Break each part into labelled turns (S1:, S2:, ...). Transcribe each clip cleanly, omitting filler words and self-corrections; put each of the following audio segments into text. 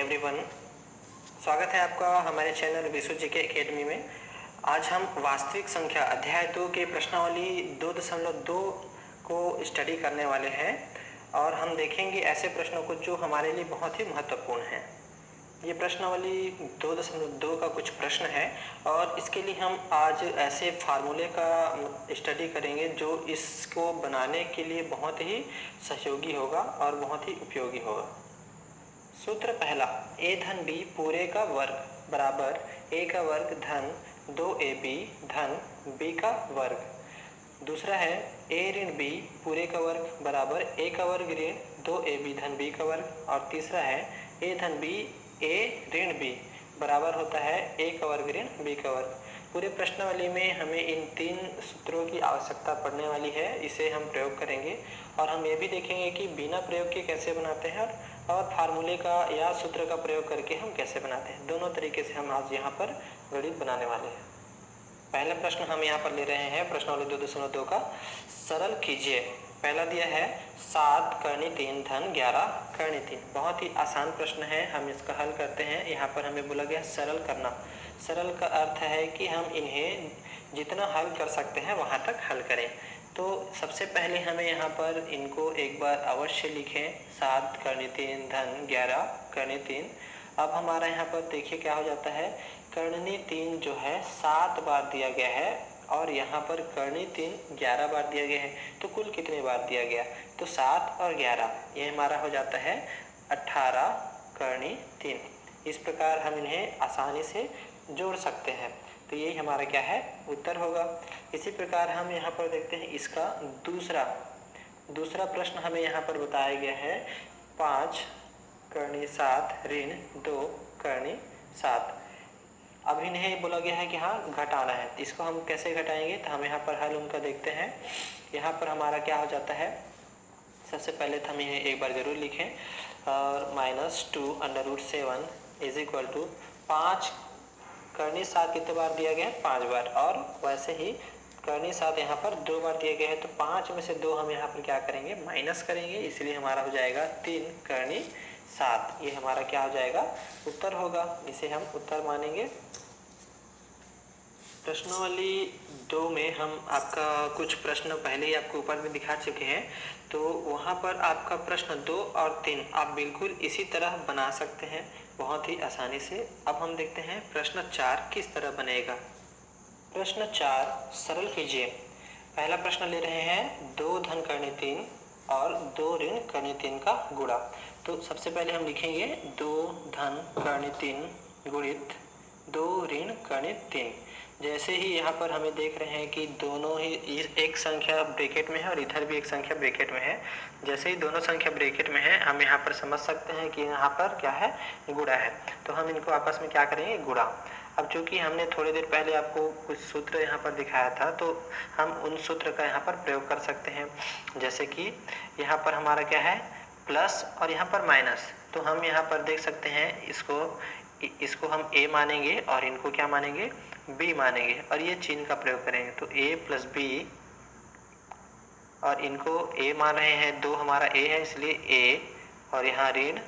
S1: Everyone, स्वागत है आपका हमारे चैनल विशु जीके एकेडमी में। आज हम वास्तविक संख्या अध्याय 2 के प्रश्नावली 2.2 को स्टडी करने वाले हैं और हम देखेंगे ऐसे प्रश्नों को जो हमारे लिए बहुत ही महत्वपूर्ण हैं। ये प्रश्नावली 2.2 का कुछ प्रश्न है और इसके लिए हम आज ऐसे फार्मूले का स्टडी करेंगे जो इसको बनाने के लिए बहुत ही सहयोगी होगा और बहुत ही उपयोगी होगा। सूत्र पहला, a धन b पूरे का वर्ग बराबर a का वर्ग धन 2ab धन b का वर्ग। दूसरा है a ऋण b पूरे का वर्ग बराबर a का वर्ग ऋण 2ab धन b का वर्ग। और तीसरा है a धन b a ऋण b बराबर होता है a का वर्ग ऋण b का वर्ग। पूरे प्रश्नावली में हमें इन तीन सूत्रों की आवश्यकता पड़ने वाली है, इसे हम प्रयोग करेंगे और हम ये भी देखेंगे कि बिना प्रयोग के कैसे बनाते हैं और फार्मूले का या सूत्र का प्रयोग करके हम कैसे बनाते हैं। दोनों तरीके से हम आज यहाँ पर गणित बनाने वाले हैं। पहला प्रश्न हम यहाँ पर ले रहे हैं प्रश्नावली 2.2 का, सरल कीजिए। पहला दिया है 7 करनी 3 धन 11 करनी 3। बहुत ही आसान प्रश्न है, हम इसका हल करते हैं। यहाँ पर हमें बोला गया सरल करना। सरल का अर्थ है कि हम इन्हें जितना हल कर सकते हैं वहाँ तक हल करें। तो सबसे पहले हमें यहाँ पर इनको एक बार अवश्य लिखें, 7 करनी 3 धन 11 करनी 3। अब हमारा यहाँ पर देखिए क्या हो जाता है, करनी 3 जो है 7 बार दिया गया है और यहाँ पर करनी 3 11 बार दिया गया है। तो कुल कितने बार दिया गया, तो 7 और 11 ये हमारा हो जाता है 18 करनी 3। इस प्रकार हम इन्हें आसानी से जोड़ सकते हैं। तो यही हमारा क्या है, उत्तर होगा। इसी प्रकार हम यहाँ पर देखते हैं इसका दूसरा प्रश्न हमें यहाँ पर बताया गया है 5 करनी 7 ऋण 2 करनी 7। अब इन्हें बोला गया है कि हाँ घटाना है। इसको हम कैसे घटाएंगे, तो हम यहाँ पर हल उनका देखते हैं। यहाँ पर हमारा क्या हो जाता है, सबसे पहले तो हम इन्हें एक बार जरूर लिखें और -2√7 इज इक्वल टू 5 करनी 7 कितने बार दिया गया है, 5 बार। और वैसे ही करनी 7 यहाँ पर 2 बार दिया गया है, तो 5 में से 2 हम यहाँ पर क्या करेंगे, माइनस करेंगे। इसलिए हमारा हो जाएगा 3 करनी 7। ये हमारा क्या हो जाएगा, उत्तर होगा। इसे हम उत्तर मानेंगे। प्रश्नावली 2 में हम आपका कुछ प्रश्न पहले ही आपको ऊपर में दिखा चुके हैं, तो वहाँ पर आपका प्रश्न 2 और 3 आप बिल्कुल इसी तरह बना सकते हैं बहुत ही आसानी से। अब हम देखते हैं प्रश्न 4 किस तरह बनेगा। प्रश्न 4, सरल कीजिए। पहला प्रश्न ले रहे हैं 2 धन करनी 3 और 2 ऋण करनी 3 का गुणा। तो सबसे पहले हम लिखेंगे 2 धन करनी 3 गुणित 2 ऋण करनी 3। जैसे ही यहाँ पर हमें देख रहे हैं कि दोनों ही एक संख्या ब्रैकेट में है और इधर भी एक संख्या ब्रैकेट में है। जैसे ही दोनों संख्या ब्रैकेट में है हम यहाँ पर समझ सकते हैं कि यहाँ पर क्या है, गुणा है। तो हम इनको आपस में क्या करेंगे, गुणा। अब चूंकि हमने थोड़ी देर पहले आपको कुछ सूत्र यहाँ पर दिखाया था, तो हम उन सूत्र का यहाँ पर प्रयोग कर सकते हैं। जैसे कि यहाँ पर हमारा क्या है, प्लस और यहाँ पर माइनस। तो हम यहाँ पर देख सकते हैं इसको हम a मानेंगे और इनको क्या मानेंगे, b मानेंगे और ये चिन्ह का प्रयोग करेंगे। तो a प्लस b और इनको a मान रहे हैं, 2 हमारा a है इसलिए a और यहाँ ऋण,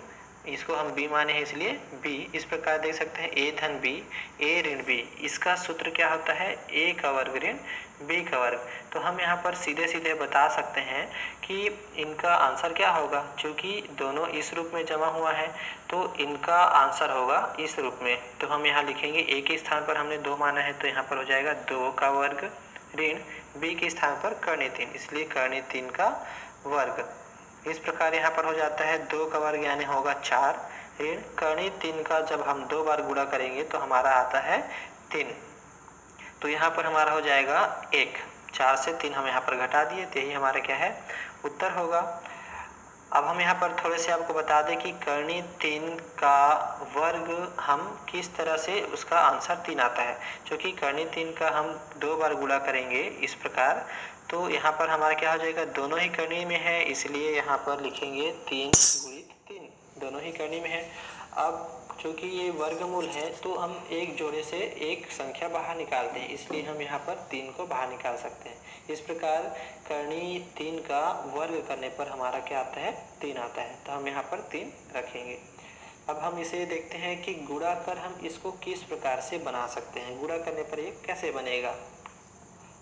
S1: इसको हम b माने हैं इसलिए b। इस प्रकार देख सकते हैं a धन b a ऋण b। इसका सूत्र क्या होता है, a का वर्ग ऋण b का वर्ग। तो हम यहाँ पर सीधे सीधे बता सकते हैं कि इनका आंसर क्या होगा। क्योंकि दोनों इस रूप में जमा हुआ है तो इनका आंसर होगा इस रूप में। तो हम यहाँ लिखेंगे a के स्थान पर हमने 2 माना है, तो यहाँ पर हो जाएगा 2 का वर्ग ऋण b के स्थान पर करनी 3, इसलिए करनी 3 का वर्ग। इस प्रकार यहाँ पर हो जाता है 2 का वर्ग यानी होगा 4 ऋण करनी 3 का जब हम 2 बार गुणा करेंगे तो हमारा आता है 3। तो यहाँ पर हमारा हो जाएगा 1। 4 से 3 हम यहाँ पर घटा दिए, तो यही हमारा क्या है, उत्तर होगा। अब हम यहाँ पर थोड़े से आपको बता दें कि करनी 3 का वर्ग हम किस तरह से उसका आंसर 3 आता है। क्योंकि करनी 3 का हम 2 बार गुणा करेंगे इस प्रकार, तो यहाँ पर हमारा क्या हो जाएगा, दोनों ही करनी में है इसलिए यहाँ पर लिखेंगे 3 गुणित 3, दोनों ही करनी में है। अब चूँकि ये वर्गमूल है तो हम एक जोड़े से एक संख्या बाहर निकालते हैं, इसलिए हम यहाँ पर 3 को बाहर निकाल सकते हैं। इस प्रकार करनी 3 का वर्ग करने पर हमारा क्या आता है, 3 आता है। तो हम यहाँ पर 3 रखेंगे। अब हम इसे देखते हैं कि गुणा कर हम इसको किस प्रकार से बना सकते हैं, गुणा करने पर ये कैसे बनेगा।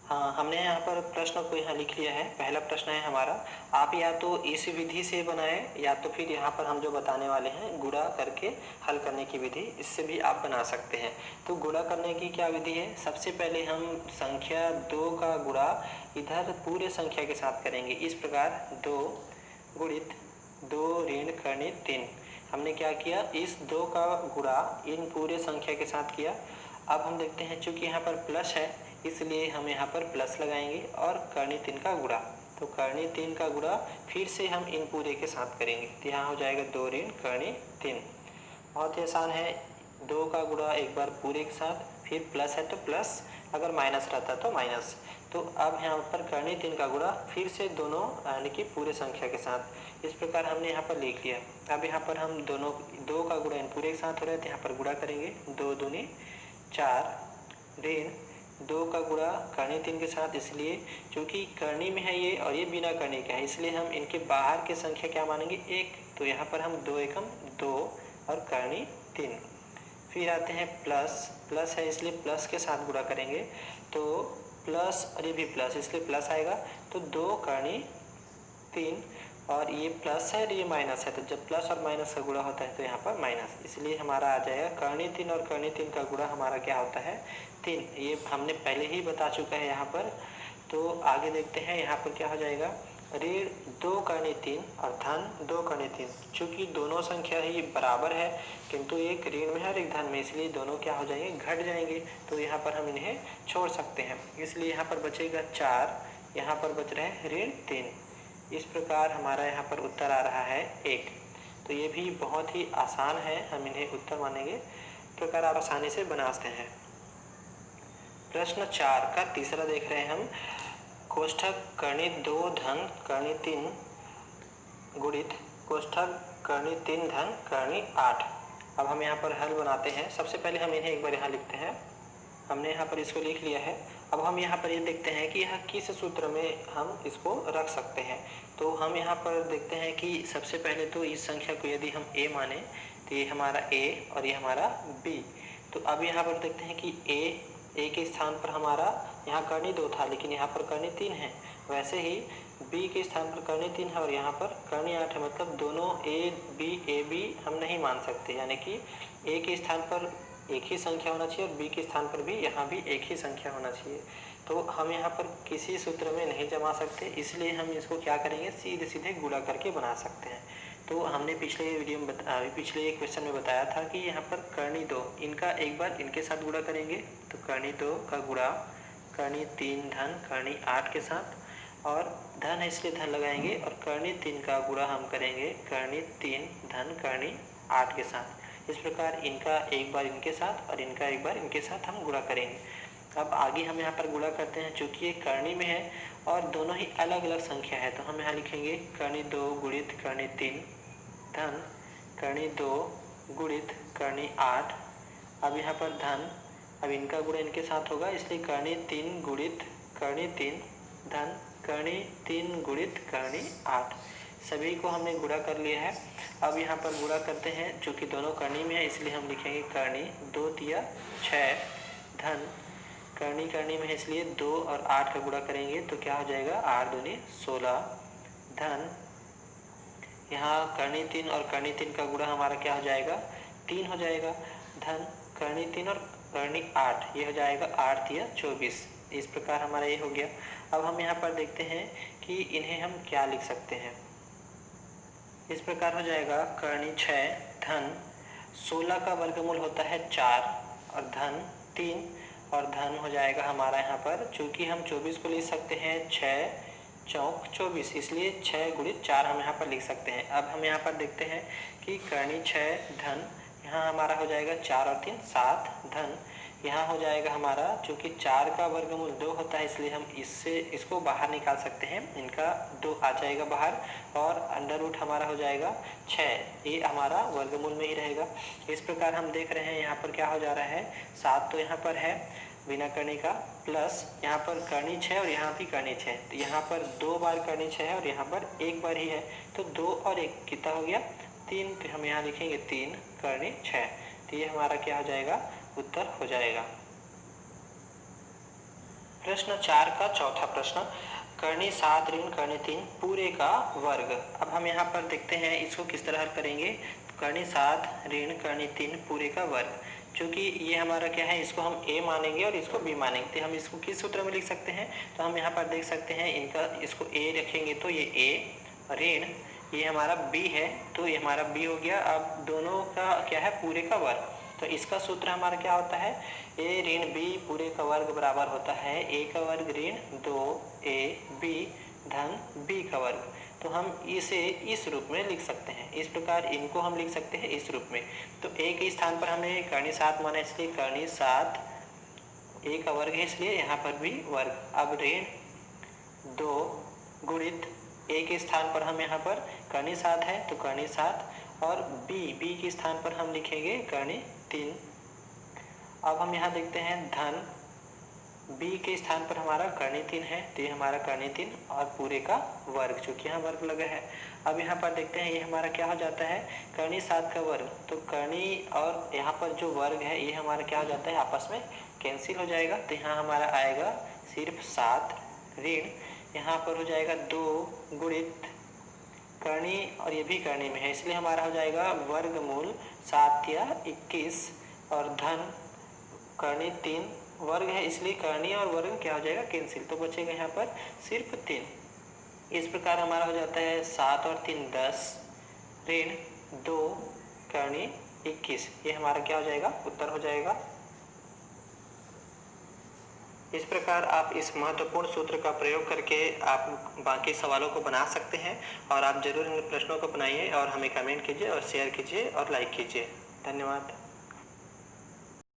S1: हाँ, हमने यहाँ पर प्रश्न को यहाँ लिख लिया है। पहला प्रश्न है हमारा, आप या तो इस विधि से बनाएं या तो फिर यहाँ पर हम जो बताने वाले हैं गुणा करके हल करने की विधि, इससे भी आप बना सकते हैं। तो गुणा करने की क्या विधि है, सबसे पहले हम संख्या 2 का गुणा इधर पूरे संख्या के साथ करेंगे। इस प्रकार 2 गुणित 2 ऋण करने 3। हमने क्या किया, इस 2 का गुणा इन पूरे संख्या के साथ किया। अब हम देखते हैं चूंकि यहाँ पर प्लस है इसलिए हम यहाँ पर प्लस लगाएंगे और करनी 3 का गुणा, तो करनी 3 का गुणा फिर से हम इन पूरे के साथ करेंगे, तो यहाँ हो जाएगा 2 ऋण करनी 3। बहुत ही आसान है, 2 का गुणा एक बार पूरे के साथ, फिर प्लस है तो प्लस, अगर माइनस रहता तो माइनस। तो अब यहाँ पर करनी 3 का गुणा फिर से दोनों यानी कि पूरे संख्या के साथ, इस प्रकार हमने यहाँ पर लिख लिया। अब यहाँ पर हम दोनों 2 का गुणा इन पूरे के साथ हो रहा है तो यहाँ पर गुणा करेंगे, 2 दूनी 4 ऋण 2 का गुणा करनी 3 के साथ, इसलिए चूंकि करनी में है ये और ये बिना करनी का है इसलिए हम इनके बाहर की संख्या क्या मानेंगे 1, तो यहाँ पर हम 2 एकम 2 और करनी 3। फिर आते हैं प्लस, प्लस है इसलिए प्लस के साथ गुणा करेंगे, तो प्लस और ये भी प्लस इसलिए प्लस आएगा, तो 2 करनी 3 और ये प्लस है और ये माइनस है, तो जब प्लस और माइनस का गुणा होता है तो यहाँ पर माइनस, इसलिए हमारा आ जाएगा करनी 3 और करनी 3 का गुणा हमारा क्या होता है 3। ये हमने पहले ही बता चुका है यहाँ पर। तो आगे देखते हैं यहाँ पर क्या हो जाएगा, ऋण 2 करनी 3 और धन 2 करनी 3। चूँकि दोनों संख्या ही बराबर है किंतु एक ऋण में है और एक धन में, इसलिए दोनों क्या हो जाएंगे घट जाएंगे, तो यहाँ पर हम इन्हें छोड़ सकते हैं, इसलिए यहाँ पर बचेगा 4, यहाँ पर बच रहे हैं ऋण 3। इस प्रकार हमारा यहाँ पर उत्तर आ रहा है 1। तो ये भी बहुत ही आसान है, हम इन्हें उत्तर मानेंगे। इस प्रकार आप आसानी से बना सकते हैं। प्रश्न 4 का तीसरा देख रहे हैं हम, कोष्ठक करनी 2 धन करनी 3 गुणित कोष्ठक करनी 3 धन करनी 8। अब हम यहाँ पर हल बनाते हैं। सबसे पहले हम इन्हें एक बार यहाँ लिखते हैं, हमने यहाँ पर इसको लिख लिया है। अब हम यहाँ पर ये देखते हैं कि यह किस सूत्र में हम इसको रख सकते हैं। तो हम यहाँ पर देखते हैं कि सबसे पहले तो इस संख्या को यदि हम a माने तो ये हमारा a और ये हमारा b। तो अब यहाँ पर देखते हैं कि a के स्थान पर हमारा यहाँ करनी 2 था लेकिन यहाँ पर करनी 3 है, वैसे ही b के स्थान पर करनी 3 है और यहाँ पर करनी 8 है, मतलब दोनों a b हम नहीं मान सकते, यानी कि a के स्थान पर एक ही संख्या होना चाहिए और b के स्थान पर भी यहाँ भी एक ही संख्या होना चाहिए। तो हम यहाँ पर किसी सूत्र में नहीं जमा सकते, इसलिए हम इसको क्या करेंगे, सीधे सीधे गुणा करके बना सकते हैं। तो हमने पिछले वीडियो में पिछले क्वेश्चन में बताया था कि यहाँ पर करनी 2 इनका एक बार इनके साथ गुणा करेंगे, तो करनी 2 का गुणा करनी 3 धन करनी 8 के साथ, और धन है इसलिए धन लगाएंगे, और करनी 3 का गुणा हम करेंगे करनी 3 धन करनी 8 के साथ। इस प्रकार इनका एक बार इनके साथ और इनका एक बार इनके साथ हम गुणा करेंगे। अब आगे हम यहाँ पर गुणा करते हैं, चूँकि ये करनी में है और दोनों ही अलग अलग संख्या है, तो हम यहाँ लिखेंगे करनी 2 गुणित करनी 3 धन करनी 2 गुणित करनी 8। अब यहाँ पर धन, अब इनका गुणा इनके साथ होगा इसलिए करनी 3 गुणित करनी 3 धन करनी 3 गुणित करनी 8। सभी को हमने गुणा कर लिया है। अब यहाँ पर गुणा करते हैं, चूँकि दोनों करनी में है इसलिए हम लिखेंगे करनी 2 तिया 6 धन करनी में है इसलिए 2 और 8 का गुणा करेंगे तो क्या हो जाएगा 8 दूनी 16 धन यहाँ करनी 3 और करनी 3 का गुणा हमारा क्या हो जाएगा 3 हो जाएगा, धन करनी 3 और करनी 8 ये हो जाएगा 8 तिया 24। इस प्रकार हमारा ये हो गया। अब हम यहाँ पर देखते हैं कि इन्हें हम क्या लिख सकते हैं। इस प्रकार हो जाएगा करनी 6 धन 16 का वर्गमूल होता है 4 और धन 3 और धन हो जाएगा हमारा यहाँ पर, चूँकि हम 24 को लिख सकते हैं 6 चौक 24 इसलिए 6 गुणित 4 हम यहाँ पर लिख सकते हैं। अब हम यहाँ पर देखते हैं कि करनी 6 धन यहाँ हमारा हो जाएगा 4 और 3 7 धन यहाँ हो जाएगा हमारा, चूँकि 4 का वर्गमूल 2 होता है इसलिए हम इसको बाहर निकाल सकते हैं, इनका 2 आ जाएगा बाहर और अंडर रूट हमारा हो जाएगा 6, ये हमारा वर्गमूल में ही रहेगा। इस प्रकार हम देख रहे हैं यहाँ पर क्या हो जा रहा है 7 तो यहाँ पर है बिना करनी का, प्लस यहाँ पर करनी 6 और यहाँ भी करनी 6, तो यहाँ पर 2 बार करनी 6 है और यहाँ पर एक बार ही है, तो 2 और 1 कितना हो गया 3, तो हम यहाँ लिखेंगे 3 करनी 6। तो ये हमारा क्या हो जाएगा, उत्तर हो जाएगा। प्रश्न 4 का चौथा प्रश्न, करनी 7 ऋण करनी 3 पूरे का वर्ग। अब हम यहाँ पर देखते हैं इसको किस तरह हल करेंगे। करनी 7 ऋण करनी 3 पूरे का वर्ग, क्योंकि ये हमारा क्या है, इसको हम a मानेंगे और इसको b मानेंगे, तो हम इसको किस सूत्र में लिख सकते हैं। तो हम यहाँ पर देख सकते हैं इनका, इसको a रखेंगे तो ये a, ऋण ये हमारा b है तो ये हमारा b हो गया। अब दोनों का क्या है, पूरे का वर्ग, तो इसका सूत्र हमारा क्या होता है, a ऋण b पूरे का वर्ग बराबर होता है a का वर्ग ऋण 2ab धन b का वर्ग। तो हम इसे इस रूप में लिख सकते हैं, इस प्रकार इनको हम लिख सकते हैं इस रूप में। तो a के स्थान पर हमने करनी 7 माना, इसलिए करनी 7 a का वर्ग है, इसलिए यहाँ पर भी वर्ग। अब ऋण 2 गुणित a के स्थान पर हम यहाँ पर करनी 7 है तो करनी 7, और b के स्थान पर हम लिखेंगे करनी 3। अब हम यहाँ देखते हैं धन b के स्थान पर हमारा करनी 3 है, तो ये हमारा करनी 3 और पूरे का वर्ग, चूँकि यहाँ वर्ग लगा है। अब यहाँ पर देखते हैं ये हमारा क्या हो जाता है, करनी 7 का वर्ग, तो करनी और यहाँ पर जो वर्ग है ये हमारा क्या हो जाता है, आपस में कैंसिल हो जाएगा। तो यहाँ हमारा आएगा सिर्फ 7 ऋण, यहाँ पर हो जाएगा 2 गुणित करनी, और ये भी करनी में है इसलिए हमारा हो जाएगा वर्गमूल 7 या 21, और धन करनी 3 वर्ग है इसलिए करनी और वर्ग क्या हो जाएगा, कैंसिल, तो बचेगा यहाँ पर सिर्फ 3। इस प्रकार हमारा हो जाता है 7 और 3 10 ऋण 2 करनी 21, ये हमारा क्या हो जाएगा, उत्तर हो जाएगा। इस प्रकार आप इस महत्वपूर्ण सूत्र का प्रयोग करके आप बाकी सवालों को बना सकते हैं, और आप जरूर इन प्रश्नों को बनाइए और हमें कमेंट कीजिए और शेयर कीजिए और लाइक कीजिए। धन्यवाद।